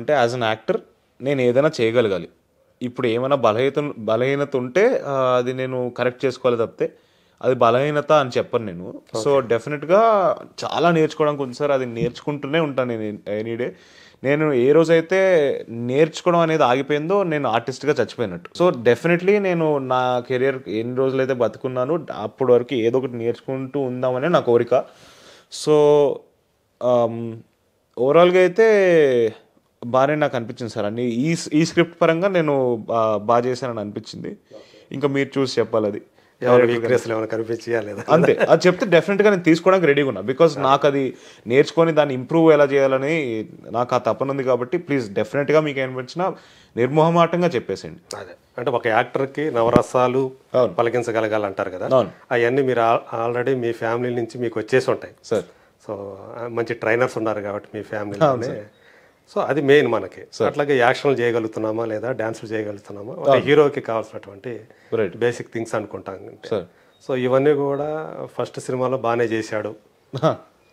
అంటే as an actor నేను ఏదైనా చేయగలగాలి. ఇప్పుడు ఏమైనా బలహీనత ఉంటే అది నేను కరెక్ట్ చేసుకోవాలి తప్పితే అది బలహీనత అని చెప్పను నేను. సో డెఫినెట్గా చాలా నేర్చుకోవడానికి ఉంది సార్. అది నేర్చుకుంటూనే ఉంటాను నేను ఎనీ డే. నేను ఏ రోజైతే నేర్చుకోవడం అనేది ఆగిపోయిందో నేను ఆర్టిస్ట్గా చచ్చిపోయినట్టు. సో డెఫినెట్లీ నేను నా కెరియర్ ఎన్ని రోజులైతే బతుకున్నానో అప్పటి వరకు ఏదో ఒకటి నేర్చుకుంటూ ఉందామనే నా కోరిక. సో ఓవరాల్గా అయితే బాగానే నాకు అనిపించింది సార్. అన్ని ఈ స్క్రిప్ట్ పరంగా నేను బాగా చేశానని అనిపించింది. ఇంకా మీరు చూసి చెప్పాలి అది అంతే. అది చెప్తే డెఫినెట్గా నేను తీసుకోవడానికి రెడీగా ఉన్నా. బికాస్ నాకు అది నేర్చుకొని దాన్ని ఇంప్రూవ్ ఎలా చేయాలని నాకు ఆ తపన ఉంది. కాబట్టి ప్లీజ్ డెఫినెట్గా మీకు ఏమనిపించినా నిర్మోహమాటంగా చెప్పేసేయండి. అదే అంటే ఒక యాక్టర్కి నవరసాలు పలికించగలగాలంటారు కదా, అవన్నీ మీరు ఆల్రెడీ మీ ఫ్యామిలీ నుంచి మీకు వచ్చేసి ఉంటాయి సార్. సో మంచి ట్రైనర్స్ ఉన్నారు కాబట్టి మీ ఫ్యామిలీలోనే. సో అది మెయిన్ మనకి. అట్లాగే యాక్షన్లు చేయగలుగుతున్నామా లేదా డాన్సులు చేయగలుగుతున్నామా, ఒక హీరోకి కావాల్సినటువంటి బేసిక్ థింగ్స్ అనుకుంటాం. సో ఇవన్నీ కూడా ఫస్ట్ సినిమాలో బాగానే చేశాడు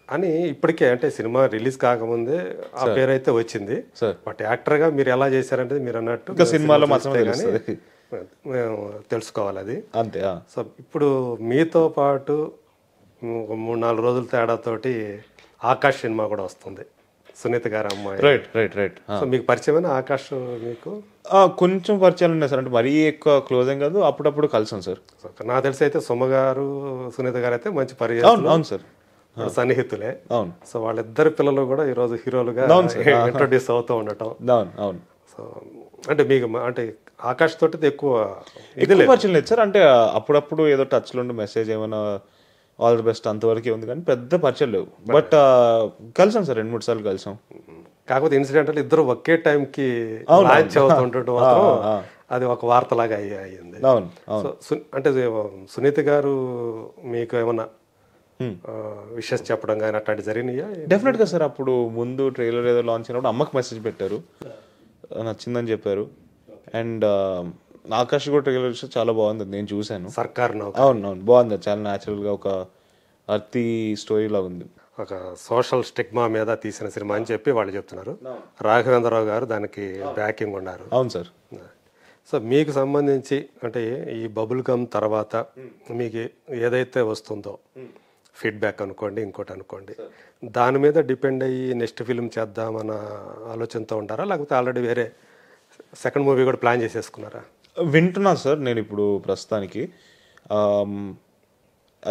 అని ఇప్పటికే, అంటే సినిమా రిలీజ్ కాకముందే ఆ పేరు అయితే వచ్చింది. బట్ యాక్టర్గా మీరు ఎలా చేశారంటే మీరు అన్నట్టు సినిమాలో కానీ మేము తెలుసుకోవాలి అది అంతే. సో ఇప్పుడు మీతో పాటు 3-4 రోజుల తేడాతోటి ఆకాష్ సినిమా కూడా వస్తుంది, సునీత గారి అమ్మాయి. Right right right. సో మీకు పరిచయమైన ఆకాష్ మీకు కొంచెం పరిచయాలు ఉన్నాయి సార్. అంటే మరీ ఎక్కువ క్లోజ్ ఏం కాదు, అప్పుడప్పుడు కలిసాం సార్. నాకు తెలిసి అయితే సుమ గారు సునీత గారు అయితే మంచి పరిచయం. అవును సార్, సన్నిహితులే. అవును. సో వాళ్ళిద్దరు పిల్లలు కూడా ఈరోజు హీరోలుగా ఇంట్రొడ్యూస్ అవుతూ ఉండటం. అవును. సో అంటే మీకు అంటే ఆకాష్ తోటి ఎక్కువ పరిచయం లేదు సార్. అంటే అప్పుడప్పుడు ఏదో టచ్లో ఉండి మెసేజ్ ఏమైనా ఆల్ ది బెస్ట్ అంతవరకే ఉంది కానీ పెద్ద పరిచయం లేవు. బట్ కలిసాం సార్, 2-3 సార్లు కలిసాం. కాకపోతే ఇన్సిడెంట్ అంటే ఇద్దరు ఒకే టైంకి మ్యాచ్ అవుతుండటం మాత్రం అది ఒక వార్తలాగా అయ్యింది. సో అంటే సునీత గారు మీకు ఏమన్నా విషెస్ చెప్పడం కానీ అట్లాంటి జరిగినాయా? డెఫినెట్గా సార్. అప్పుడు ముందు ట్రైలర్ ఏదో లాంచ్ అయినప్పుడు అమ్మకి మెసేజ్ పెట్టారు, నచ్చిందని చెప్పారు. అండ్ ఆకాష్ కూడా ట్రైలర్ చాలా బాగుంది, నేను చూశాను. సర్కార్. అవును బాగుంది, చాలా న్యాచురల్గా ఒక అర్తి స్టోరీలా ఉంది. ఒక సోషల్ స్టిగ్మా మీద తీసిన సినిమా అని చెప్పి వాళ్ళు చెప్తున్నారు. రాఘవేంద్రరావు గారు దానికి బ్యాకింగ్ ఉన్నారు. అవును సార్. సో మీకు సంబంధించి అంటే ఈ బబుల్ గమ్ తర్వాత మీకు ఏదైతే వస్తుందో ఫీడ్బ్యాక్ అనుకోండి, ఇంకోటి అనుకోండి, దాని మీద డిపెండ్ అయ్యి నెక్స్ట్ ఫిల్మ్ చేద్దామన్న ఆలోచనతో ఉంటారా, లేకపోతే ఆల్రెడీ వేరే సెకండ్ మూవీ కూడా ప్లాన్ చేసేసుకున్నారా? వింటున్నా సార్ నేను ఇప్పుడు ప్రస్తుతానికి.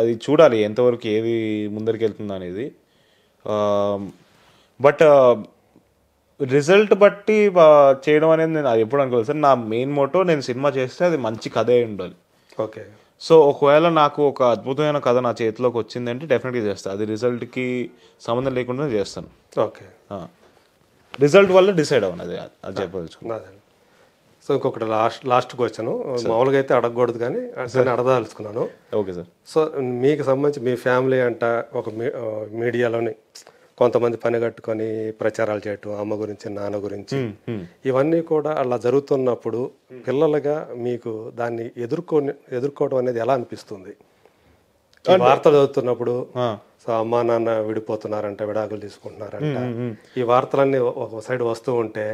అది చూడాలి ఎంతవరకు ఏది ముందరికి వెళ్తుంది అనేది. బట్ రిజల్ట్ బట్టి చేయడం అనేది నేను అది ఎప్పుడు అనుకోలేదు సార్. నా మెయిన్ మోటో నేను సినిమా చేస్తే అది మంచి కథ అయి ఉండాలి. ఓకే. సో ఒకవేళ నాకు ఒక అద్భుతమైన కథ నా చేతిలోకి వచ్చిందంటే డెఫినెట్గా చేస్తాను. అది రిజల్ట్కి సంబంధం లేకుండా చేస్తాను. ఓకే. రిజల్ట్ వల్ల డిసైడ్ అవ్వను, అది చెప్పదలుచుకున్నాను. సో ఇంకొకటి లాస్ట్ క్వశ్చన్, మామూలుగా అయితే అడగకూడదు కానీ అడగదలుచుకున్నాను. Okay sir. సో మీకు సంబంధించి మీ ఫ్యామిలీ అంట ఒక మీడియాలోని కొంతమంది పని కట్టుకొని ప్రచారాలు చేయటం, అమ్మ గురించి నాన్న గురించి, ఇవన్నీ కూడా అలా జరుగుతున్నప్పుడు పిల్లలుగా మీకు దాన్ని ఎదుర్కోవడం అనేది ఎలా అనిపిస్తుంది? వార్తలు చదువుతున్నప్పుడు సో అమ్మా నాన్న విడిపోతున్నారంట, విడాకులు తీసుకుంటున్నారంట, ఈ వార్తలన్నీ ఒక సైడ్ వస్తూ ఉంటే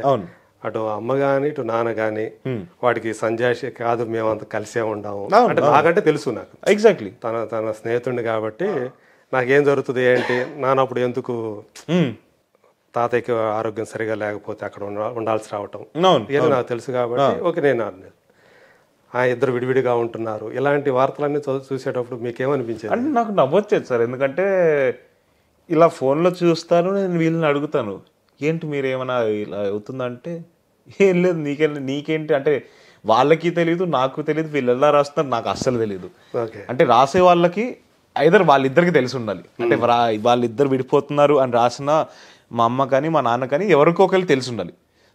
అటు అమ్మ గాని ఇటు నాన్న గాని వాడికి సంజాషి కాదు మేమంతా కలిసే ఉండాము అంటే నాకంటే తెలుసు, నాకు ఎగ్జాక్ట్లీ తన స్నేహితుడిని కాబట్టి నాకేం జరుగుతుంది ఏంటి, నాన్నప్పుడు ఎందుకు తాతయ్యకి ఆరోగ్యం సరిగా లేకపోతే అక్కడ ఉండాల్సి రావటం ఇవన్నీ నాకు తెలుసు కాబట్టి ఓకే నేను ఆ ఇద్దరు విడివిడిగా ఉంటున్నారు, ఇలాంటి వార్తలన్నీ చూసేటప్పుడు మీకేమనిపించేది? అంటే నాకు నవ్వొచ్చేది సార్. ఎందుకంటే ఇలా ఫోన్లో చూస్తాను, నేను వీళ్ళని అడుగుతాను ఏంటి మీరు ఏమైనా ఇలా అవుతుందంటే ఏం లేదు నీకేంటి అంటే వాళ్ళకి తెలియదు, నాకు తెలియదు, వీళ్ళు ఎలా రాస్తున్నారు నాకు అస్సలు తెలియదు. అంటే రాసే వాళ్ళకి ఐదర్ వాళ్ళిద్దరికి తెలిసి ఉండాలి. అంటే వాళ్ళిద్దరు విడిపోతున్నారు అని రాసిన మా అమ్మ కానీ మా నాన్న కానీ ఎవరికో ఒకరికి తెలిసి ఉండాలి.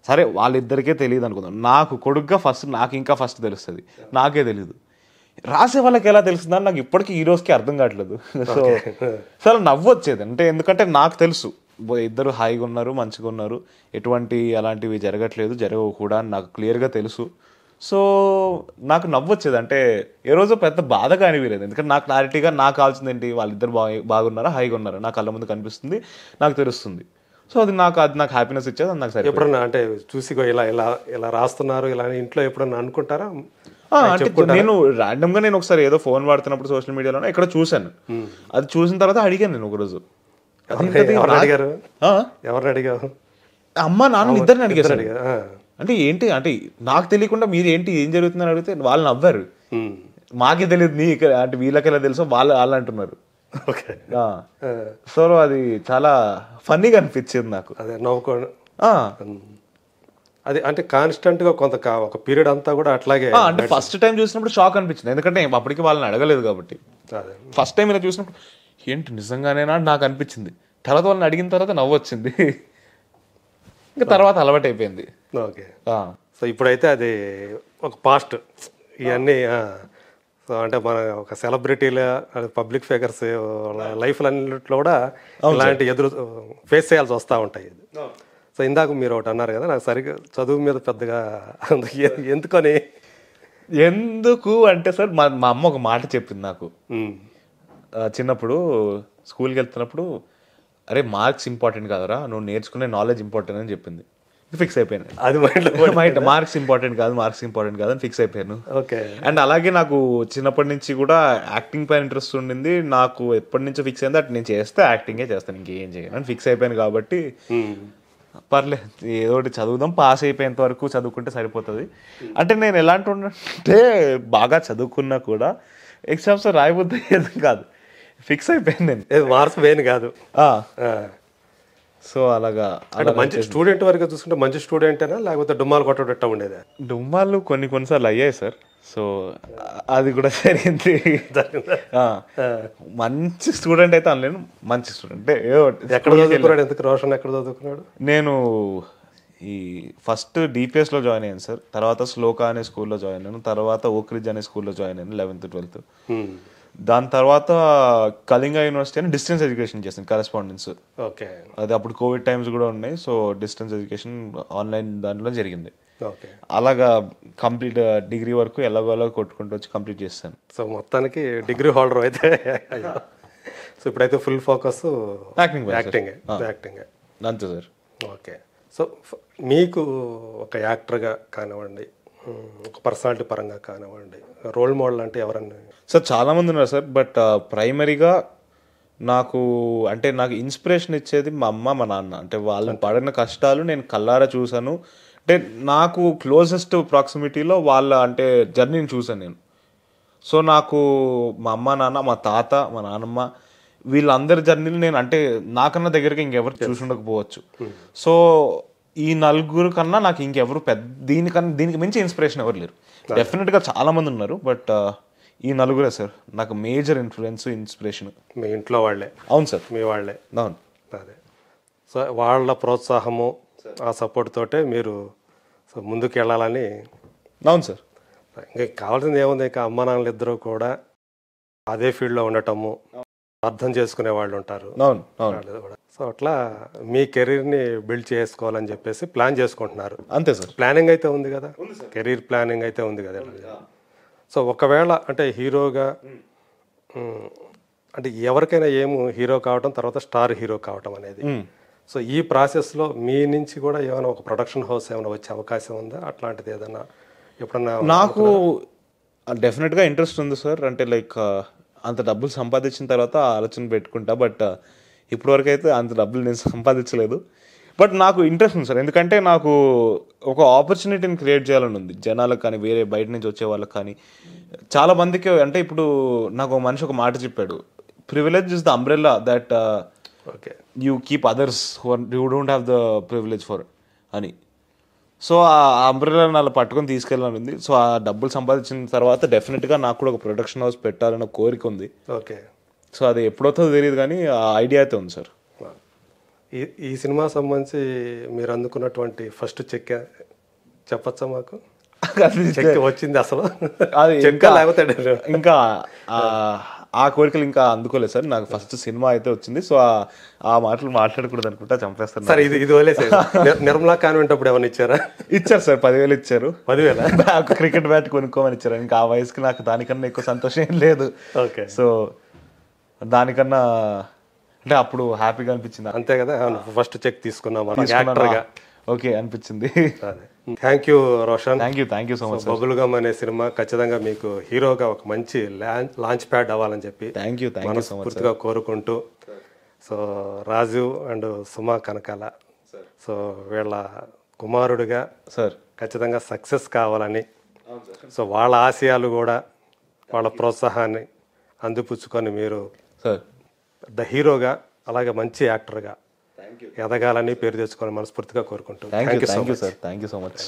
సరే వాళ్ళిద్దరికే తెలియదు అనుకుందాం, నాకు కొడుకుగా నాకు ఇంకా ఫస్ట్ తెలుస్తుంది, నాకే తెలియదు. రాసే వాళ్ళకి ఎలా తెలుస్తుందని నాకు ఇప్పటికీ ఈ రోజుకి అర్థం కావట్లేదు. సో చాలా నవ్వు వచ్చేది. అంటే ఎందుకంటే నాకు తెలుసు ఇద్దరు హాయిగా ఉన్నారు, మంచిగా ఉన్నారు, ఎటువంటి అలాంటివి జరగవు కూడా అని నాకు క్లియర్గా తెలుసు. సో నాకు నవ్వొచ్చేది. అంటే ఏ రోజు పెద్ద బాధగా అనిపించలేదు. ఎందుకంటే నాకు క్లారిటీగా నాకు కావాల్సింది ఏంటి, వాళ్ళిద్దరు బాగున్నారా హాయిగా ఉన్నారా నా కళ్ళ ముందు కనిపిస్తుంది, నాకు తెలుస్తుంది. సో అది నాకు హ్యాపీనెస్ ఇచ్చేది, అది నాకు సరే. ఎప్పుడన్నా అంటే చూసి ఇలా ఇలా ఇలా రాస్తున్నారు ఇలా అని ఇంట్లో ఎప్పుడన్నా అనుకుంటారా? అంటే నేను ర్యాండమ్ గా నేను ఒకసారి ఏదో ఫోన్ వాడుతున్నప్పుడు సోషల్ మీడియాలో ఎక్కడ చూశాను. అది చూసిన తర్వాత అడిగాను నేను ఒకరోజు, ఎవరిని అడిగారు? ఎవరిని అడిగావు? అమ్మ నాన్న ఇద్దరిని అడిగేసాను. అంటే ఏంటి అంటే నాకు తెలియకుండా మీరు ఏంటి ఏం జరుగుతుందని అడిగితే వాళ్ళు నవ్వారు. మాకే తెలియదు నీ అంటే వీళ్ళకి ఎలా తెలుసో వాళ్ళు అంటున్నారు. సో అది చాలా ఫన్నీగా అనిపించింది నాకు. అదే నవ్వుకోండి. అది అంటే కాన్స్టెంట్ గా ఒక పీరియడ్ అంతా కూడా అట్లాగే. అంటే ఫస్ట్ టైం చూసినప్పుడు షాక్ అనిపించింది, ఎందుకంటే అప్పటికి వాళ్ళని అడగలేదు కాబట్టి. ఫస్ట్ టైం ఇలా చూసినప్పుడు ఏంటి నిజంగానేనా నాకు అనిపించింది. తర్వాత వాళ్ళని అడిగిన తర్వాత నవ్వు వచ్చింది, ఇంకా తర్వాత అలవాటు అయిపోయింది. ఓకే. సో ఇప్పుడైతే అది ఒక పాస్ట్ ఇవన్నీ. సో అంటే మన ఒక సెలబ్రిటీల పబ్లిక్ ఫిగర్స్ లైఫ్లన్నింటిలో కూడా ఇలాంటి ఫేస్ చేయాల్సి వస్తూ ఉంటాయి. సో ఇందాక మీరు ఒకటి అన్నారు కదా, నాకు సరిగ్గా చదువు మీద పెద్దగా ఎందుకు అంటే సార్ మా అమ్మ ఒక మాట చెప్పింది నాకు చిన్నప్పుడు. స్కూల్కి వెళ్తున్నప్పుడు, అరే మార్క్స్ ఇంపార్టెంట్ కాదురా, నువ్వు నేర్చుకునే నాలెడ్జ్ ఇంపార్టెంట్ అని చెప్పింది. ఫిక్స్ అయిపోయాను. అది మార్క్స్ ఇంపార్టెంట్ కాదు అని ఫిక్స్ అయిపోయాను. ఓకే. అండ్ అలాగే నాకు చిన్నప్పటి నుంచి కూడా యాక్టింగ్ పైన ఇంట్రెస్ట్ ఉండింది. నాకు ఎప్పటి నుంచో ఫిక్స్ అయింది అటు నేను చేస్తే యాక్టింగే చేస్తాను, ఇంకేం చేయను అని ఫిక్స్ అయిపోయాను. కాబట్టి పర్లేదు ఏదో ఒకటి చదువుదాం, పాస్ అయిపోయేంత వరకు చదువుకుంటే సరిపోతుంది. అంటే నేను ఎలాంటి అంటే బాగా చదువుకున్నా కూడా ఎగ్జామ్స్ రాయబుద్ది కాదు, ఫిక్స్ అయిపోయింది నేను. మార్క్స్ వేను కాదు. సో అలాగా మంచి స్టూడెంట్ వరకు చూసుకుంటే మంచి స్టూడెంటేనా లేకపోతే డుమ్మాలు కొట్టడం ఉండేదా? డుమ్మాలు కొన్నిసార్లు అయ్యాయి సార్. సో అది కూడా జరిగింది. మంచి స్టూడెంట్ అయితే అనలేను, మంచి స్టూడెంట్. ఎక్కడ చదువుకున్నాడు? ఎందుకు రోషన్ ఎక్కడ చదువుకున్నాడు? నేను ఈ ఫస్ట్ డిపిఎస్లో జాయిన్ అయ్యాను సార్, తర్వాత శ్లోకా అనే స్కూల్లో జాయిన్ అయ్యాను, తర్వాత ఓక్రిడ్జ్ అనే స్కూల్లో జాయిన్ అయ్యాను 11th 12th. దాని తర్వాత కళింగ యూనివర్సిటీ అని డిస్టెన్స్ ఎడ్యుకేషన్ చేశాను, కరెస్పాండెన్స్. ఓకే. అది అప్పుడు కోవిడ్ టైమ్స్ కూడా ఉన్నాయి, సో డిస్టెన్స్ ఎడ్యుకేషన్ ఆన్లైన్ దాంట్లో జరిగింది. ఓకే. అలాగా కంప్లీట్ డిగ్రీ వరకు ఎలాగోలా కొట్టుకుంటూ వచ్చి కంప్లీట్ చేస్తాను. సో మొత్తానికి డిగ్రీ హోల్డర్ అయితే. సో ఇప్పుడైతే ఫుల్ ఫోకస్ యాక్టింగ్ అంతే సార్. ఓకే. సో మీకు ఒక యాక్టర్గా కానివ్వండి, ఒక పర్సనాలిటీ పరంగా కానివ్వండి, రోల్ మోడల్ అంటే ఎవరన్నా? సార్ చాలామంది ఉన్నారు సార్, బట్ ప్రైమరీగా నాకు ఇన్స్పిరేషన్ ఇచ్చేది మా అమ్మ మా నాన్న. అంటే వాళ్ళని పడిన కష్టాలు నేను కళ్ళారా చూశాను. అంటే నాకు క్లోజెస్ట్ ప్రాక్సిమిటీలో వాళ్ళ అంటే జర్నీని చూసాను నేను. సో నాకు మా అమ్మ నాన్న, మా తాత, మా నాన్నమ్మ వీళ్ళందరి జర్నీలు నేను అంటే నాకన్నా దగ్గరగా ఇంకెవరు చూసి ఉండకపోవచ్చు. సో ఈ నలుగురు కన్నా నాకు ఇంకెవరు దీనికి మించి ఇన్స్పిరేషన్ ఎవరు లేరు. డెఫినెట్గా చాలా మంది ఉన్నారు, బట్ ఈ నలుగురే సార్ నాకు మేజర్ ఇన్స్పిరేషన్. మీ ఇంట్లో వాళ్ళే? అవును సార్, మీ వాళ్ళే. అవును. అదే. సో వాళ్ళ ప్రోత్సాహము ఆ సపోర్ట్ తోటే మీరు ముందుకు వెళ్ళాలని. అవును సార్. ఇంకా కావాల్సింది ఏముంది, ఇంకా అమ్మ నాన్నలు ఇద్దరు కూడా అదే ఫీల్డ్లో ఉండటము, అర్థం చేసుకునే వాళ్ళు ఉంటారు. సో అట్లా మీ కెరీర్ని బిల్డ్ చేసుకోవాలని చెప్పేసి ప్లాన్ చేసుకుంటున్నారు. అంతే సార్. ప్లానింగ్ అయితే ఉంది కదా, కెరీర్ ప్లానింగ్ అయితే ఉంది కదా. సో ఒకవేళ అంటే హీరోగా అంటే ఎవరికైనా హీరో కావటం, తర్వాత స్టార్ హీరో కావటం అనేది, సో ఈ ప్రాసెస్లో మీ నుంచి కూడా ఏమైనా ఒక ప్రొడక్షన్ హౌస్ ఏమైనా వచ్చే అవకాశం ఉందా? అట్లాంటిది ఏదైనా ఎప్పుడన్నా? నాకు డెఫినెట్గా ఇంట్రెస్ట్ ఉంది సార్. అంటే లైక్ అంత డబ్బులు సంపాదించిన తర్వాత ఆలోచన పెట్టుకుంటా, బట్ ఇప్పటివరకు అయితే అంత డబ్బులు నేను సంపాదించలేదు. బట్ నాకు ఇంట్రెస్ట్ ఉంది సార్, ఎందుకంటే నాకు ఒక ఆపర్చునిటీని క్రియేట్ చేయాలని ఉంది జనాలకు కానీ, వేరే బయట నుంచి వచ్చే వాళ్ళకి కానీ, చాలా మందికి. అంటే ఇప్పుడు నాకు మనిషి ఒక మాట చెప్పాడు, privilege is the umbrella that you keep others you don't have the privilege for అని. సో ఆ అంబ్రెల్లాని అలా పట్టుకొని తీసుకెళ్ళాలని ఉంది. సో ఆ డబ్బులు సంపాదించిన తర్వాత డెఫినెట్గా నాకు కూడా ఒక ప్రొడక్షన్ హౌస్ పెట్టాలన్న కోరిక ఉంది. ఓకే. సో అది ఎప్పుడవుతుందో తెలియదు, కానీ ఆ ఐడియా అయితే ఉంది సార్. ఈ సినిమా సంబంధించి మీరు అందుకున్నటువంటి ఫస్ట్ చెక్ చెప్పచ్చా మాకు? వచ్చింది అసలు అది లేకపోతే ఇంకా ఆ కోరికలు ఇంకా అందుకోలేదు సార్. నాకు ఫస్ట్ సినిమా అయితే వచ్చింది. సో ఆ మాటలు మాట్లాడకూడదు అనుకుంటా, చంపేస్తాను సార్. ఇది వదిలేసే. నిర్మలా కాన్వెంట్ అప్పుడు ఏమైనా ఇచ్చారా? ఇచ్చారు సార్, 10,000 ఇచ్చారు. 10,000 క్రికెట్ బ్యాట్ కొనుక్కోమని ఇచ్చారు. ఇంకా ఆ వయసుకి నాకు దానికన్నా ఎక్కువ సంతోషం ఏం లేదు. ఓకే. సో దానికన్నా అంటే అప్పుడు హ్యాపీగా అనిపించింది. అంతే కదా, ఫస్ట్ చెక్ తీసుకున్నాం యాక్టర్గా. ఓకే అనిపించింది. అదే. Thank you Roshan. Thank you so much. Bubble gum అనే సినిమా ఖచ్చితంగా మీకు హీరోగా ఒక మంచి లాంచ్ ప్యాడ్ అవ్వాలని చెప్పి థ్యాంక్ యూ సో మచ్. పూర్తిగా కోరుకుంటూ, so Raju and Suma Kanakala, so వీళ్ళ కుమారుడిగా సార్ ఖచ్చితంగా సక్సెస్ కావాలని, సో వాళ్ళ ఆశయాలు కూడా వాళ్ళ ప్రోత్సాహాన్ని అందిపుచ్చుకొని మీరు సార్ ద హీరోగా అలాగే మంచి యాక్టర్గా ఎదగాలని పేరు తెచ్చుకొని మనస్ఫూర్తిగా కోరుకుంటూ thank you sir. Thank you so much.